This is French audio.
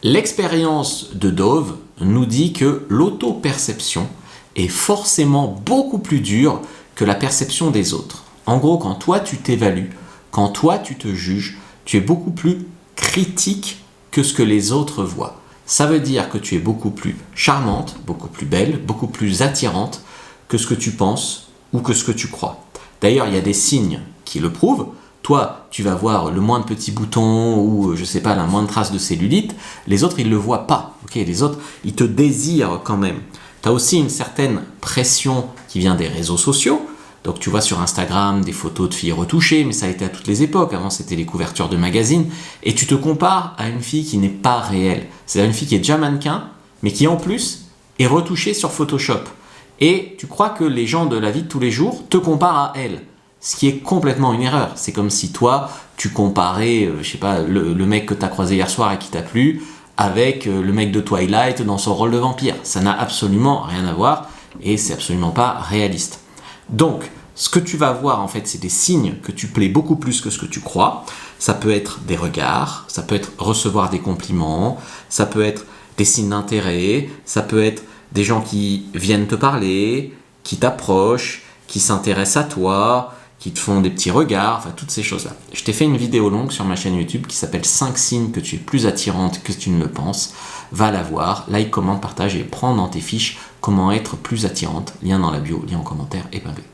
L'expérience de Dove nous dit que l'auto-perception est forcément beaucoup plus dure que la perception des autres. En gros, quand toi tu t'évalues, quand toi tu te juges, tu es beaucoup plus critique que ce que les autres voient. Ça veut dire que tu es beaucoup plus charmante, beaucoup plus belle, beaucoup plus attirante que ce que tu penses ou que ce que tu crois. D'ailleurs, il y a des signes qui le prouvent. Toi, tu vas voir le moindre petit bouton ou, je sais pas, la moindre trace de cellulite. Les autres, ils ne le voient pas. Okay, les autres, ils te désirent quand même. Tu as aussi une certaine pression qui vient des réseaux sociaux. Donc tu vois sur Instagram des photos de filles retouchées, mais ça a été à toutes les époques. Avant, c'était les couvertures de magazines. Et tu te compares à une fille qui n'est pas réelle. C'est-à-dire une fille qui est déjà mannequin, mais qui en plus est retouchée sur Photoshop. Et tu crois que les gens de la vie de tous les jours te comparent à elle. Ce qui est complètement une erreur. C'est comme si toi, tu comparais, je sais pas, le mec que tu as croisé hier soir et qui t'a plu, avec le mec de Twilight dans son rôle de vampire. Ça n'a absolument rien à voir et c'est absolument pas réaliste. Donc, ce que tu vas voir en fait, c'est des signes que tu plais beaucoup plus que ce que tu crois. Ça peut être des regards, ça peut être recevoir des compliments, ça peut être des signes d'intérêt, ça peut être des gens qui viennent te parler, qui t'approchent, qui s'intéressent à toi, qui te font des petits regards, enfin toutes ces choses-là. Je t'ai fait une vidéo longue sur ma chaîne YouTube qui s'appelle 5 signes que tu es plus attirante que tu ne le penses. Va la voir, like, commente, partage et prends dans tes fiches comment être plus attirante. Lien dans la bio, lien en commentaire épinglé.